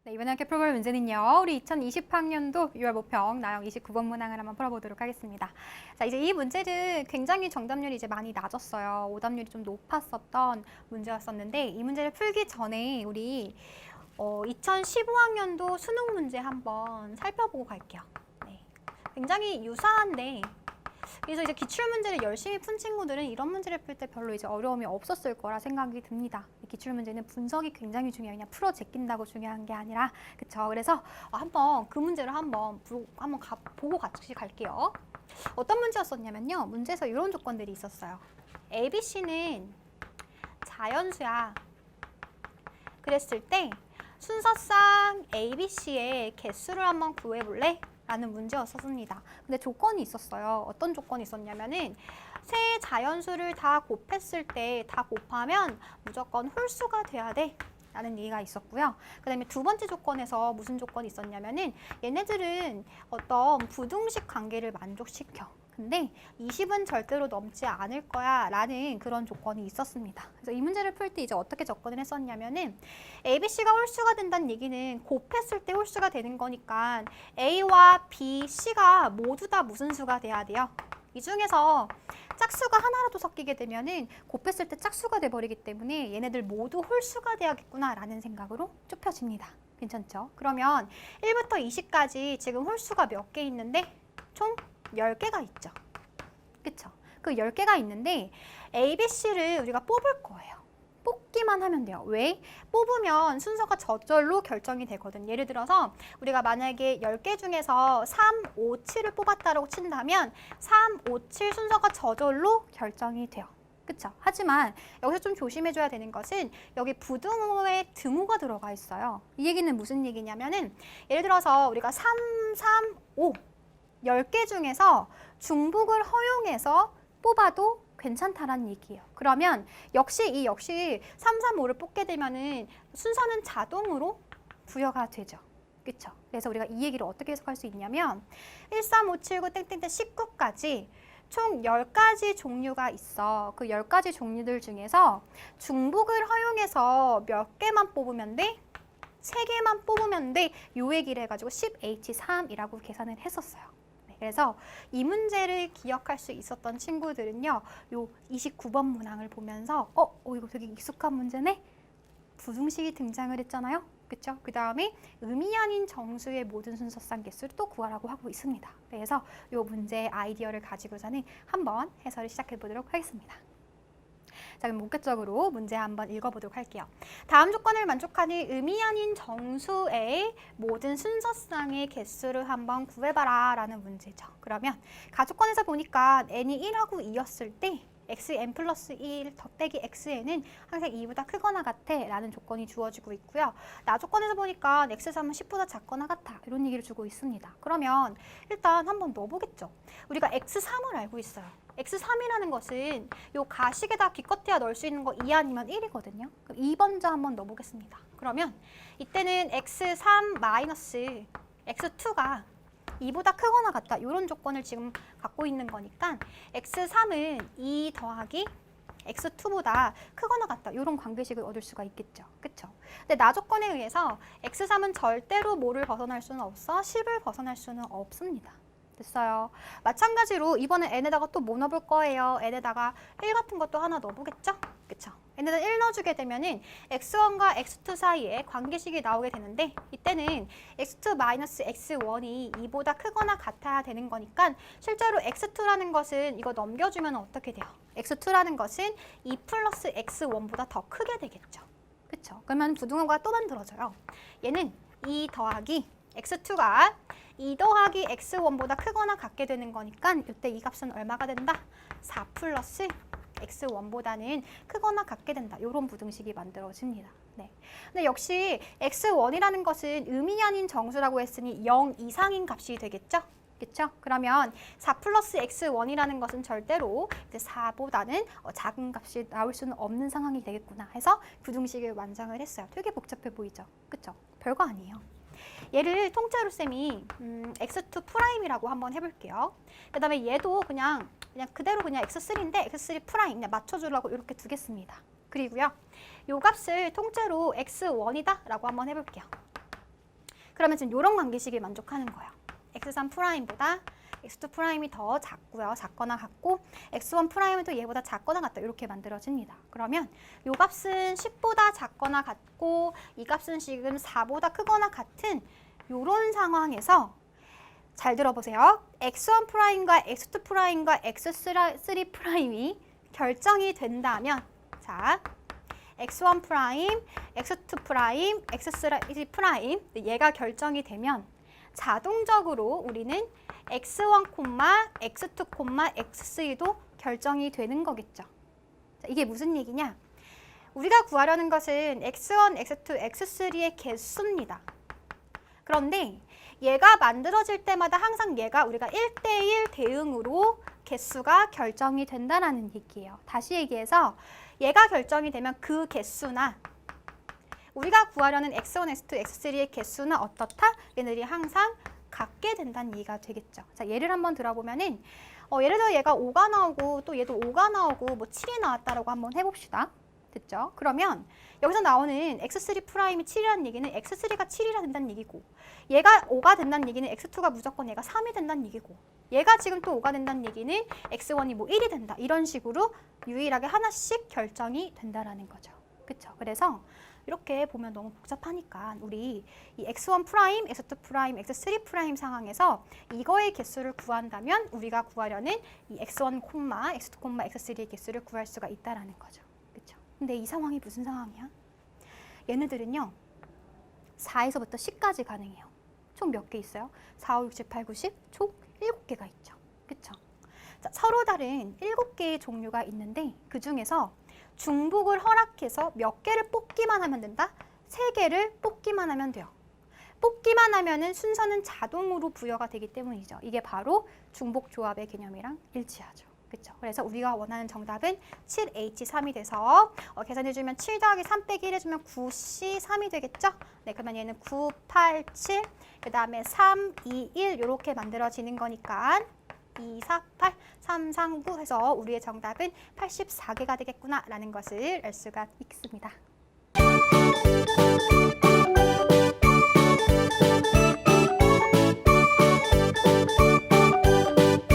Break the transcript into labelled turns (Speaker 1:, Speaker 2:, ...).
Speaker 1: 네, 이번에 함께 풀어볼 문제는요. 우리 2020학년도 6월 모평 나형 29번 문항을 한번 풀어보도록 하겠습니다. 자, 이제 이 문제는 굉장히 정답률이 이제 많이 낮았어요. 오답률이 좀 높았었던 문제였었는데 이 문제를 풀기 전에 우리 2015학년도 수능 문제 한번 살펴보고 갈게요. 네, 굉장히 유사한데 그래서 이제 기출문제를 열심히 푼 친구들은 이런 문제를 풀 때 별로 이제 어려움이 없었을 거라 생각이 듭니다. 기출문제는 분석이 굉장히 중요해요. 그냥 풀어 제낀다고 중요한 게 아니라, 그쵸? 그래서 한번 그 문제를 한번 보고 같이 갈게요. 어떤 문제였었냐면요. 문제에서 이런 조건들이 있었어요. ABC는 자연수야. 그랬을 때 순서상 ABC의 개수를 한번 구해볼래? 라는 문제였었습니다. 근데 조건이 있었어요. 어떤 조건이 있었냐면은 세 자연수를 다 곱했을 때 다 곱하면 무조건 홀수가 돼야 돼 라는 얘기가 있었고요. 그 다음에 두 번째 조건에서 무슨 조건이 있었냐면은 얘네들은 어떤 부등식 관계를 만족시켜. 근데 20은 절대로 넘지 않을 거야 라는 그런 조건이 있었습니다. 그래서 이 문제를 풀 때 이제 어떻게 접근을 했었냐면은 ABC가 홀수가 된다는 얘기는 곱했을 때 홀수가 되는 거니까 A와 B, C가 모두 다 무슨 수가 돼야 돼요? 이 중에서 짝수가 하나라도 섞이게 되면은 곱했을 때 짝수가 돼버리기 때문에 얘네들 모두 홀수가 돼야겠구나 라는 생각으로 좁혀집니다. 괜찮죠? 그러면 1부터 20까지 지금 홀수가 몇 개 있는데 총 10개가 있죠. 그쵸? 그 10개가 있는데 ABC를 우리가 뽑을 거예요. 뽑기만 하면 돼요. 왜? 뽑으면 순서가 저절로 결정이 되거든. 예를 들어서 우리가 만약에 10개 중에서 3, 5, 7을 뽑았다고 친다면 3, 5, 7 순서가 저절로 결정이 돼요. 그쵸? 하지만 여기서 좀 조심해줘야 되는 것은 여기 부등호에 등호가 들어가 있어요. 이 얘기는 무슨 얘기냐면은 예를 들어서 우리가 3, 3, 5 10개 중에서 중복을 허용해서 뽑아도 괜찮다라는 얘기예요. 그러면 역시 3, 3, 5를 뽑게 되면은 순서는 자동으로 부여가 되죠. 그쵸? 그래서 우리가 이 얘기를 어떻게 해석할 수 있냐면 1, 3, 5, 7, 9, 땡땡땡 19까지 총 10가지 종류가 있어. 그 10가지 종류들 중에서 중복을 허용해서 몇 개만 뽑으면 돼? 3개만 뽑으면 돼. 요 얘기를 해가지고 10H3이라고 계산을 했었어요. 그래서 이 문제를 기억할 수 있었던 친구들은요. 요 29번 문항을 보면서 이거 되게 익숙한 문제네? 부등식이 등장을 했잖아요. 그쵸? 그 다음에 의미 아닌 정수의 모든 순서상 개수를 또 구하라고 하고 있습니다. 그래서 요 문제의 아이디어를 가지고서는 한번 해설을 시작해 보도록 하겠습니다. 자, 그럼 본격적으로 문제 한번 읽어보도록 할게요. 다음 조건을 만족하는 의미 아닌 정수의 모든 순서상의 개수를 한번 구해봐라 라는 문제죠. 그러면 가조건에서 보니까 n이 1하고 2였을 때 xn 플러스 1 덧배기 xn은 항상 2보다 크거나 같아 라는 조건이 주어지고 있고요. 나조건에서 보니까 x3은 10보다 작거나 같아 이런 얘기를 주고 있습니다. 그러면 일단 한번 넣어보겠죠. 우리가 x3을 알고 있어요. x3이라는 것은 요 가식에다 기껏해야 넣을 수 있는 거 2 아니면 1이거든요. 그럼 2번째 한번 넣어보겠습니다. 그러면 이때는 x3 마이너스 x2가 2보다 크거나 같다. 이런 조건을 지금 갖고 있는 거니까 x3은 2 더하기 x2보다 크거나 같다. 이런 관계식을 얻을 수가 있겠죠. 그쵸? 근데 나 조건에 의해서 x3은 절대로 뭐를 벗어날 수는 없어? 10을 벗어날 수는 없습니다. 됐어요. 마찬가지로 이번에 n에다가 또 뭐 넣어볼 거예요? n에다가 1 같은 것도 하나 넣어보겠죠? 그쵸? n에다 1 넣어주게 되면은 x1과 x2 사이에 관계식이 나오게 되는데 이때는 x2-x1이 2보다 크거나 같아야 되는 거니까 실제로 x2라는 것은 이거 넘겨주면 어떻게 돼요? x2라는 것은 2 플러스 x1보다 더 크게 되겠죠. 그쵸? 그러면 부등호가 또 만들어져요. 얘는 2 더하기 x2가 2 더하기 x1보다 크거나 같게 되는 거니까 이때 이 값은 얼마가 된다? 4 플러스 x1보다는 크거나 같게 된다. 이런 부등식이 만들어집니다. 네. 근데 역시 x1이라는 것은 의미 아닌 정수라고 했으니 0 이상인 값이 되겠죠? 그렇죠? 그러면 4 플러스 x1이라는 것은 절대로 이제 4보다는 작은 값이 나올 수는 없는 상황이 되겠구나 해서 부등식을 완성을 했어요. 되게 복잡해 보이죠? 그렇죠? 별거 아니에요. 얘를 통째로 쌤이 x2 프라임이라고 한번 해볼게요. 그 다음에 얘도 그냥 그대로 그냥 x3인데 x3 프라임 그냥 맞춰주려고 이렇게 두겠습니다. 그리고요, 요 값을 통째로 x1이다 라고 한번 해볼게요. 그러면 지금 이런 관계식이 만족하는 거예요. x3'보다 x2'이 더 작고요. 작거나 같고 x1'도 얘보다 작거나 같다. 이렇게 만들어집니다. 그러면 이 값은 10보다 작거나 같고 이 값은 지금 4보다 크거나 같은 이런 상황에서 잘 들어보세요. x1'과 x2'과 x3'이 결정이 된다면 자, x1', x2', x3' 얘가 결정이 되면 자동적으로 우리는 x1, x2, x3도 결정이 되는 거겠죠. 자, 이게 무슨 얘기냐? 우리가 구하려는 것은 x1, x2, x3의 개수입니다. 그런데 얘가 만들어질 때마다 항상 얘가 우리가 1대1 대응으로 개수가 결정이 된다는 얘기예요. 다시 얘기해서 얘가 결정이 되면 그 개수나 우리가 구하려는 x1, x2, x3의 개수는 어떻다? 얘네들이 항상 같게 된다는 얘기가 되겠죠. 자, 예를 한번 들어보면은 예를 들어 얘가 5가 나오고 또 얘도 5가 나오고 뭐 7이 나왔다라고 한번 해봅시다. 됐죠? 그러면 여기서 나오는 x3'이 7이라는 얘기는 x3가 7이라 된다는 얘기고 얘가 5가 된다는 얘기는 x2가 무조건 얘가 3이 된다는 얘기고 얘가 지금 또 5가 된다는 얘기는 x1이 뭐 1이 된다. 이런 식으로 유일하게 하나씩 결정이 된다라는 거죠. 그쵸? 그래서 이렇게 보면 너무 복잡하니까 우리 이 x1', x2', x3' 상황에서 이거의 개수를 구한다면 우리가 구하려는 이 x1, x2, x3의 개수를 구할 수가 있다라는 거죠. 그쵸? 근데 이 상황이 무슨 상황이야? 얘네들은요. 4에서부터 10까지 가능해요. 총 몇 개 있어요? 4, 5, 6, 7, 8, 9, 10, 총 7개가 있죠. 그쵸? 자, 서로 다른 7개의 종류가 있는데 그 중에서 중복을 허락해서 몇 개를 뽑기만 하면 된다? 3개를 뽑기만 하면 돼요. 뽑기만 하면은 순서는 자동으로 부여가 되기 때문이죠. 이게 바로 중복 조합의 개념이랑 일치하죠. 그렇죠? 그래서 우리가 원하는 정답은 7H3이 돼서 계산해주면 7 더하기 3 빼기 1 해주면 9C3이 되겠죠? 네, 그러면 얘는 9, 8, 7, 그 다음에 3, 2, 1 이렇게 만들어지는 거니까 2, 4, 8, 3, 3, 9 해서 우리의 정답은 84개가 되겠구나 라는 것을 알 수가 있습니다.